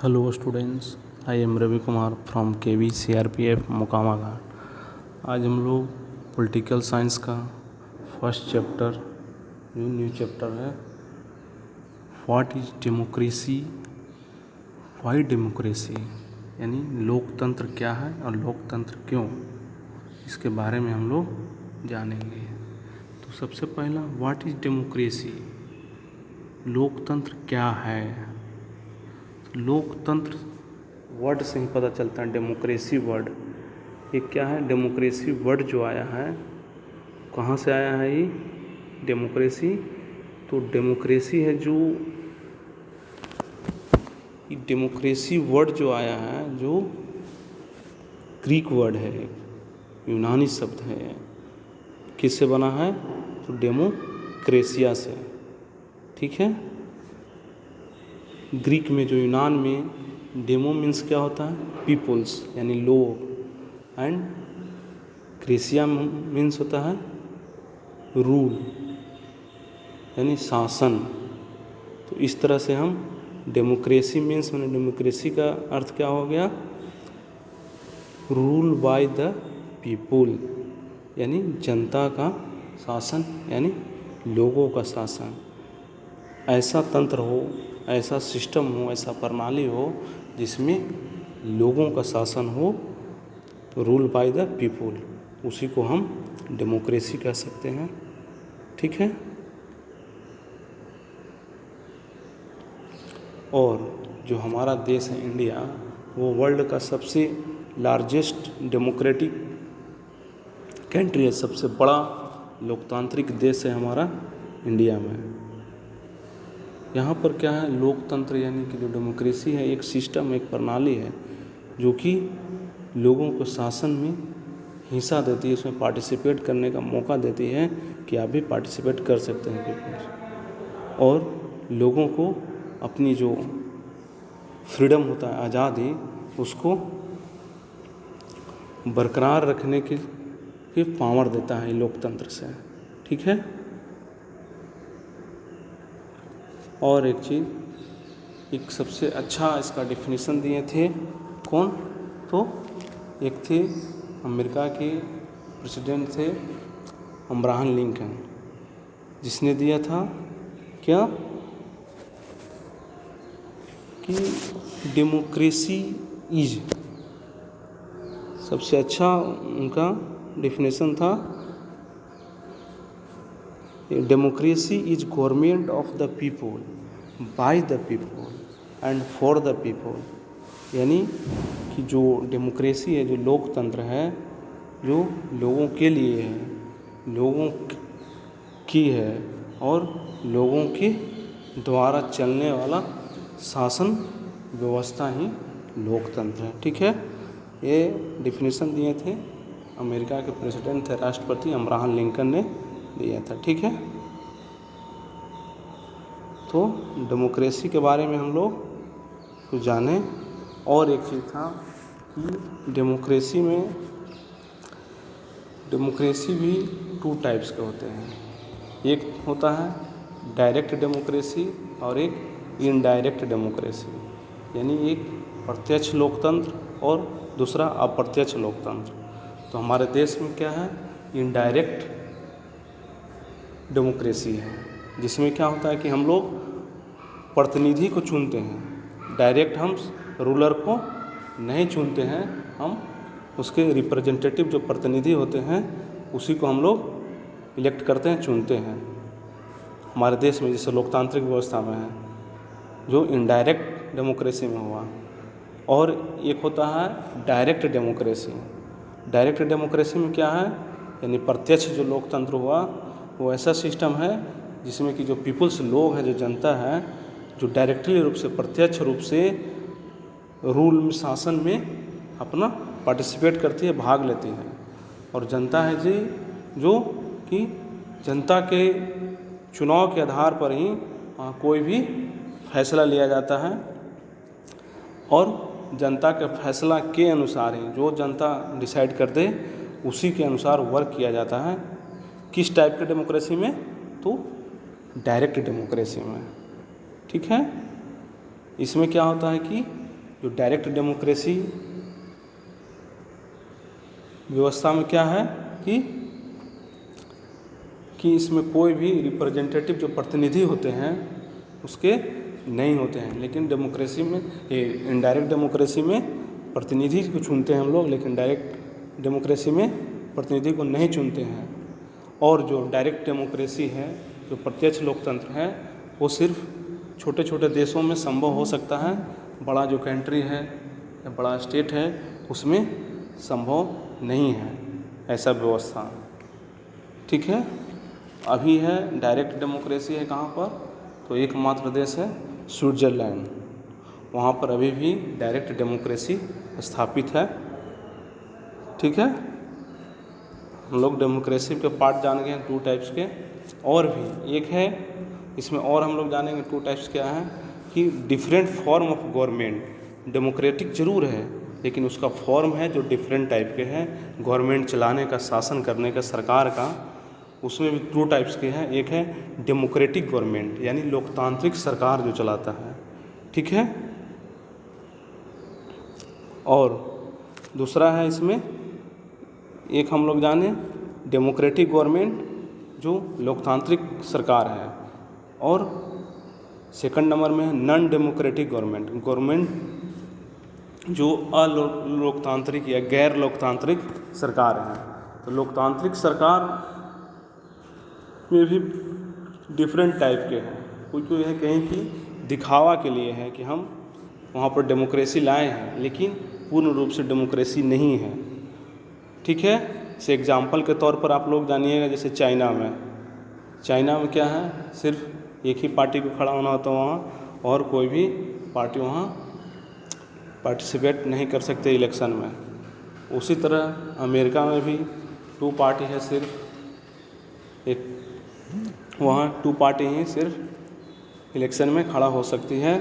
Hello students, I am Ravi Kumar from KV CRPF Mokama घाट। आज हम लोग पॉलिटिकल साइंस का फर्स्ट चैप्टर जो न्यू चैप्टर है what is democracy, Y democracy यानी लोकतंत्र क्या है और लोकतंत्र क्यों, इसके बारे में हम लोग जानेंगे। तो सबसे पहला व्हाट इज डेमोक्रेसी, लोकतंत्र क्या है। लोकतंत्र वर्ड से ही पता चलता है। डेमोक्रेसी वर्ड ये क्या है, डेमोक्रेसी वर्ड जो आया है कहाँ से आया है ये डेमोक्रेसी, तो डेमोक्रेसी है जो ये डेमोक्रेसी वर्ड जो आया है जो ग्रीक वर्ड है, यूनानी शब्द है। किससे बना है, तो डेमोक्रेसिया से, ठीक है। ग्रीक में जो यूनान में डेमो मीन्स क्या होता है, पीपुल्स यानी लोग, एंड क्रेसिया मीन्स होता है रूल यानी शासन। तो इस तरह से हम डेमोक्रेसी मीन्स मैंने डेमोक्रेसी का अर्थ क्या हो गया, रूल बाय द पीपुल यानी जनता का शासन यानी लोगों का शासन। ऐसा तंत्र हो, ऐसा सिस्टम हो, ऐसा प्रणाली हो जिसमें लोगों का शासन हो, रूल बाय द पीपुल, उसी को हम डेमोक्रेसी कह सकते हैं, ठीक है। और जो हमारा देश है इंडिया, वो वर्ल्ड का सबसे लार्जेस्ट डेमोक्रेटिक कंट्री है, सबसे बड़ा लोकतांत्रिक देश है हमारा इंडिया में। यहाँ पर क्या है, लोकतंत्र यानी कि जो डेमोक्रेसी है एक सिस्टम, एक प्रणाली है जो कि लोगों को शासन में हिस्सा देती है, उसमें पार्टिसिपेट करने का मौका देती है कि आप भी पार्टिसिपेट कर सकते हैं पीपुल्स, और लोगों को अपनी जो फ्रीडम होता है, आज़ादी, उसको बरकरार रखने की पावर देता है लोकतंत्र से, ठीक है। और एक चीज़, एक सबसे अच्छा इसका डेफिनेशन दिए थे कौन, तो एक थे अमेरिका के प्रेसिडेंट थे अब्राहम लिंकन, जिसने दिया था क्या कि डेमोक्रेसी इज, सबसे अच्छा उनका डेफिनेशन था democracy is government of the people bye the people and for the people. यानी कि जो डेमोक्रेसी है, जो लोकतंत्र है, जो लोगों के लिए है, लोगों की है और लोगों के द्वारा चलने वाला शासन व्यवस्था ही लोकतंत्र है, ठीक है। ये डेफिनेशन दिए थे अमेरिका के प्रेसिडेंट थे, राष्ट्रपति अब्राहम लिंकन ने दिया था, ठीक है। तो डेमोक्रेसी के बारे में हम लोग कुछ जाने। और एक चीज़ था कि डेमोक्रेसी भी 2 टाइप्स के होते हैं। एक होता है डायरेक्ट डेमोक्रेसी और एक इनडायरेक्ट डेमोक्रेसी, यानी एक प्रत्यक्ष लोकतंत्र और दूसरा अप्रत्यक्ष लोकतंत्र। तो हमारे देश में क्या है, इनडायरेक्ट डेमोक्रेसी है, जिसमें क्या होता है कि हम लोग प्रतिनिधि को चुनते हैं, डायरेक्ट हम रूलर को नहीं चुनते हैं, हम उसके रिप्रेजेंटेटिव जो प्रतिनिधि होते हैं उसी को हम लोग इलेक्ट करते हैं, चुनते हैं। हमारे देश में जैसे लोकतांत्रिक व्यवस्था में है, जो इनडायरेक्ट डेमोक्रेसी में हुआ। और एक होता है डायरेक्ट डेमोक्रेसी। डायरेक्ट डेमोक्रेसी में क्या है, यानी प्रत्यक्ष जो लोकतंत्र हुआ, वो ऐसा सिस्टम है जिसमें कि जो पीपुल्स लोग हैं, जो जनता है, जो डायरेक्टली रूप से, प्रत्यक्ष रूप से रूल में, शासन में अपना पार्टिसिपेट करती है, भाग लेती है। और जनता है जी जो कि जनता के चुनाव के आधार पर ही कोई भी फैसला लिया जाता है, और जनता के फैसला के अनुसार ही जो जनता डिसाइड कर दे उसी के अनुसार वर्क किया जाता है। किस टाइप के डेमोक्रेसी में, तो डायरेक्ट डेमोक्रेसी में, ठीक है। इसमें क्या होता है कि जो डायरेक्ट डेमोक्रेसी व्यवस्था में क्या है कि इसमें कोई भी रिप्रेजेंटेटिव जो प्रतिनिधि होते हैं उसके नहीं होते हैं, लेकिन डेमोक्रेसी में इनडायरेक्ट डेमोक्रेसी में प्रतिनिधि को चुनते हैं हम लोग, लेकिन डायरेक्ट डेमोक्रेसी में प्रतिनिधि को नहीं चुनते हैं। और जो डायरेक्ट डेमोक्रेसी है, जो प्रत्यक्ष लोकतंत्र है, वो सिर्फ छोटे छोटे देशों में संभव हो सकता है, बड़ा जो कंट्री है या बड़ा स्टेट है उसमें संभव नहीं है ऐसा व्यवस्था। ठीक है, अभी है डायरेक्ट डेमोक्रेसी है कहाँ पर, तो एकमात्र देश है स्विट्ज़रलैंड, वहाँ पर अभी भी डायरेक्ट डेमोक्रेसी स्थापित है। ठीक है, हम लोग डेमोक्रेसी के पार्ट जान गए 2 टाइप्स के, और भी एक है इसमें और हम लोग जानेंगे 2 टाइप्स क्या है कि different form of government. Democratic जरूर है लेकिन उसका फॉर्म है जो डिफरेंट टाइप के हैं, गवर्नमेंट चलाने का, शासन करने का, सरकार का, उसमें भी 2 टाइप्स के हैं। एक है डेमोक्रेटिक गवर्नमेंट यानी लोकतांत्रिक सरकार जो चलाता है, ठीक है, और दूसरा है इसमें एक हम लोग जाने डेमोक्रेटिक गवर्नमेंट जो लोकतांत्रिक सरकार है, और सेकंड नंबर में है नॉन डेमोक्रेटिक गवर्नमेंट जो अलोकतांत्रिक या गैर लोकतांत्रिक सरकार है। तो लोकतांत्रिक सरकार में भी डिफरेंट टाइप के हैं, कुछ तो यह कहीं कि दिखावा के लिए है कि हम वहाँ पर डेमोक्रेसी लाए हैं, लेकिन पूर्ण रूप से डेमोक्रेसी नहीं है। ठीक है, से एग्जाम्पल के तौर पर आप लोग जानिएगा, जैसे चाइना में क्या है, सिर्फ एक ही पार्टी को खड़ा होना होता है वहाँ, और कोई भी पार्टी वहाँ पार्टिसिपेट नहीं कर सकते इलेक्शन में। उसी तरह अमेरिका में भी 2 पार्टी है, सिर्फ एक वहाँ 2 पार्टी ही सिर्फ इलेक्शन में खड़ा हो सकती है,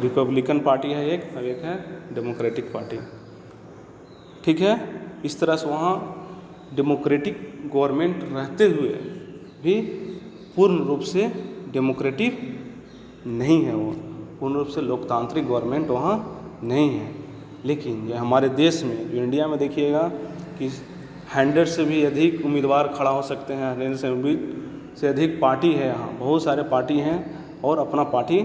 रिपब्लिकन पार्टी है एक, और एक है डेमोक्रेटिक पार्टी। ठीक है, इस तरह से वहाँ डेमोक्रेटिक गवर्नमेंट रहते हुए भी पूर्ण रूप से डेमोक्रेटिक नहीं है, वो पूर्ण रूप से लोकतांत्रिक गवर्नमेंट वहाँ नहीं है। लेकिन ये हमारे देश में, जो इंडिया में देखिएगा कि 100 से भी अधिक उम्मीदवार खड़ा हो सकते हैं, 100 से अधिक पार्टी है, यहाँ बहुत सारे पार्टी हैं, और अपना पार्टी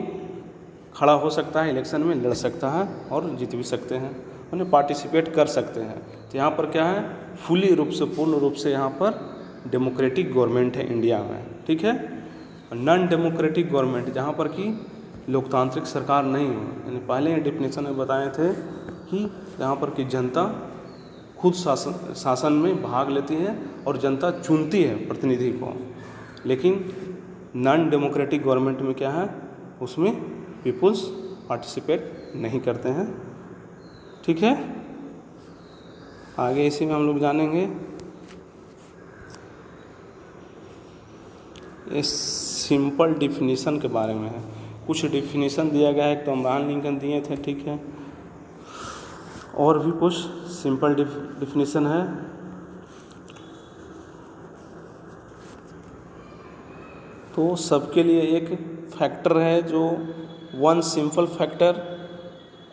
खड़ा हो सकता है, इलेक्शन में लड़ सकता है और जीत भी सकते हैं, उन्हें पार्टिसिपेट कर सकते हैं। तो यहाँ पर क्या है, फुली रूप से, पूर्ण रूप से यहाँ पर डेमोक्रेटिक गवर्नमेंट है इंडिया में। ठीक है, नॉन डेमोक्रेटिक गवर्नमेंट जहाँ पर कि लोकतांत्रिक सरकार नहीं है, यानी पहले डेफिनेशन में बताए थे कि जहाँ पर कि जनता खुद शासन में भाग लेती है और जनता चुनती है प्रतिनिधि को। लेकिन नॉन डेमोक्रेटिक गवर्नमेंट में क्या है, उसमें पीपुल्स पार्टिसिपेट नहीं करते हैं। ठीक है, आगे इसी में हम लोग जानेंगे इस सिंपल डिफिनीशन के बारे में है। कुछ डिफिनीशन दिया गया है, तो अब्राहम लिंकन दिए थे, ठीक है, और भी कुछ सिंपल डिफिनीशन है। तो सबके लिए एक फैक्टर है जो one simple factor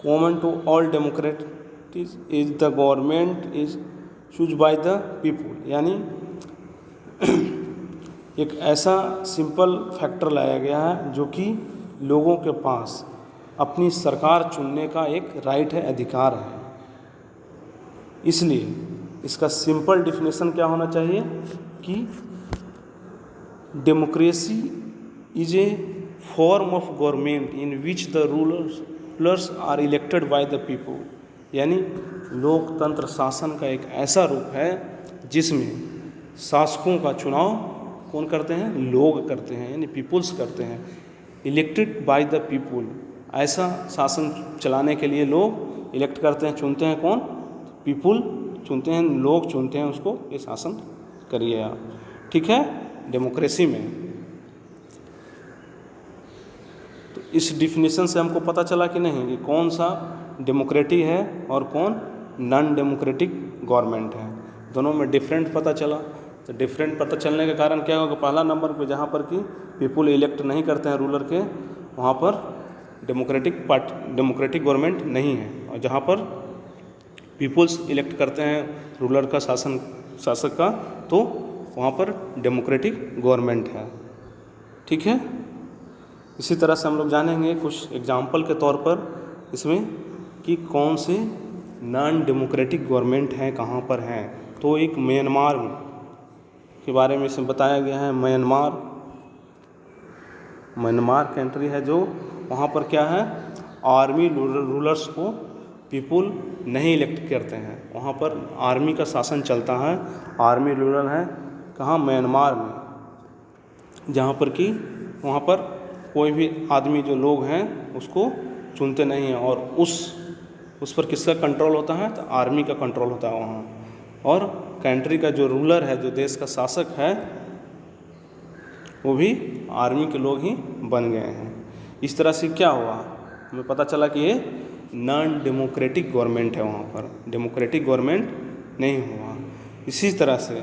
common to all democracies is the government is choose by the people, यानी एक ऐसा सिंपल फैक्टर लाया गया है जो कि लोगों के पास अपनी सरकार चुनने का एक राइट है, अधिकार है। इसलिए इसका सिंपल डिफिनेशन क्या होना चाहिए कि democracy is a form of government in which the rulers are elected by the people, यानी लोकतंत्र शासन का एक ऐसा रूप है जिसमें शासकों का चुनाव कौन करते हैं, लोग करते हैं, यानी पीपुल्स करते हैं, इलेक्टेड बाय द पीपुल। ऐसा शासन चलाने के लिए लोग इलेक्ट करते हैं, चुनते हैं, कौन, पीपुल चुनते हैं, लोग चुनते हैं उसको, ये शासन करिए आप। ठीक है, डेमोक्रेसी में। तो इस डिफिनीशन से हमको पता चला कि नहीं कि कौन सा डेमोक्रेटिक है और कौन नॉन डेमोक्रेटिक गवर्नमेंट है, दोनों में डिफरेंट पता चला। तो डिफरेंट पता चलने के कारण क्या होगा, पहला नंबर पे जहाँ पर कि पीपुल इलेक्ट नहीं करते हैं रूलर के, वहाँ पर डेमोक्रेटिक गवर्नमेंट नहीं है, और जहाँ पर पीपुल्स इलेक्ट करते हैं रूलर का शासक का, तो वहाँ पर डेमोक्रेटिक गवर्नमेंट है। ठीक है, इसी तरह से हम लोग जानेंगे कुछ एग्जाम्पल के तौर पर इसमें कि कौन से नॉन डेमोक्रेटिक गवर्नमेंट हैं, कहाँ पर हैं। तो एक म्यांमार के बारे में इसमें बताया गया है। म्यांमार कंट्री है जो वहाँ पर क्या है, आर्मी रूलर्स को पीपुल नहीं इलेक्ट करते हैं, वहाँ पर आर्मी का शासन चलता है। आर्मी रूलर है कहाँ, म्यांमार में, जहाँ पर कि वहाँ पर कोई भी आदमी जो लोग हैं उसको चुनते नहीं हैं, और उस पर किसका कंट्रोल होता है, तो आर्मी का कंट्रोल होता है वहाँ। और कंट्री का जो रूलर है, जो देश का शासक है, वो भी आर्मी के लोग ही बन गए हैं। इस तरह से क्या हुआ, हमें पता चला कि ये नॉन डेमोक्रेटिक गवर्नमेंट है, वहाँ पर डेमोक्रेटिक गवर्नमेंट नहीं हुआ। इसी तरह से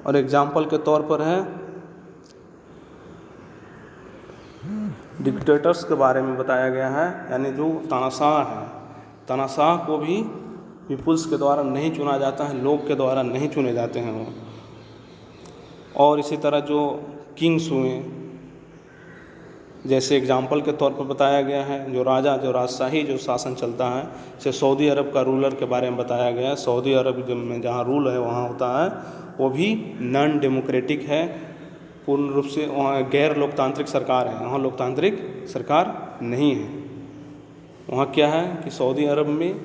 और एग्जाम्पल के तौर पर है डिक्टेटर्स के बारे में बताया गया है, यानी जो तानाशाह है, तानाशाह को भी पीपुल्स के द्वारा नहीं चुना जाता है, लोग के द्वारा नहीं चुने जाते हैं वो। और इसी तरह जो किंग्स हुए, जैसे एग्जाम्पल के तौर पर बताया गया है जो राजशाही जो शासन चलता है, जैसे सऊदी अरब का रूलर के बारे में बताया गया है। सऊदी अरब में जहाँ रूल है वहाँ होता है, वो भी नॉन डेमोक्रेटिक है, पूर्ण रूप से वहाँ गैर लोकतांत्रिक सरकार है, वहाँ लोकतांत्रिक सरकार नहीं है। वहाँ क्या है कि सऊदी अरब में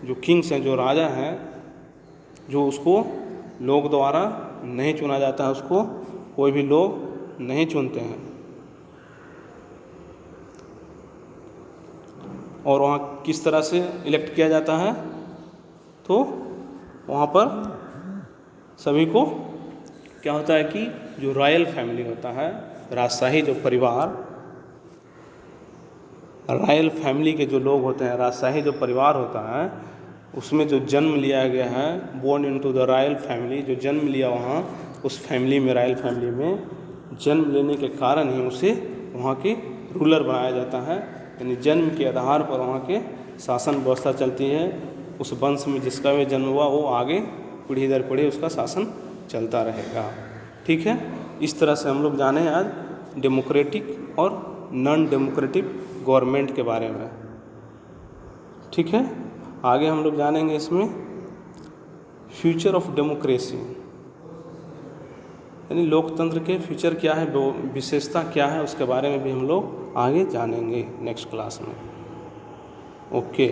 जो किंग्स हैं, जो राजा हैं, जो उसको लोग द्वारा नहीं चुना जाता है, उसको कोई भी लोग नहीं चुनते हैं। और वहाँ किस तरह से इलेक्ट किया जाता है, तो वहाँ पर सभी को क्या होता है कि जो रॉयल फैमिली होता है, राजशाही जो परिवार, रॉयल फैमिली के जो लोग होते हैं, राजशाही जो परिवार होता है, उसमें जो जन्म लिया गया है, born into the royal family, जो जन्म लिया वहाँ उस फैमिली में, रॉयल फैमिली में जन्म लेने के कारण ही उसे वहाँ के रूलर बनाया जाता है। यानी जन्म के आधार पर वहाँ के शासन व्यवस्था चलती है। उस वंश में जिसका भी जन्म हुआ वो आगे पीढ़ी दर पीढ़ी उसका शासन चलता रहेगा। ठीक है, इस तरह से हम लोग जाने आज डेमोक्रेटिक और नॉन डेमोक्रेटिक गवर्नमेंट के बारे में। ठीक है, आगे हम लोग जानेंगे इसमें फ्यूचर ऑफ डेमोक्रेसी, यानी लोकतंत्र के फ्यूचर क्या है, विशेषता क्या है, उसके बारे में भी हम लोग आगे जानेंगे नेक्स्ट क्लास में। ओके।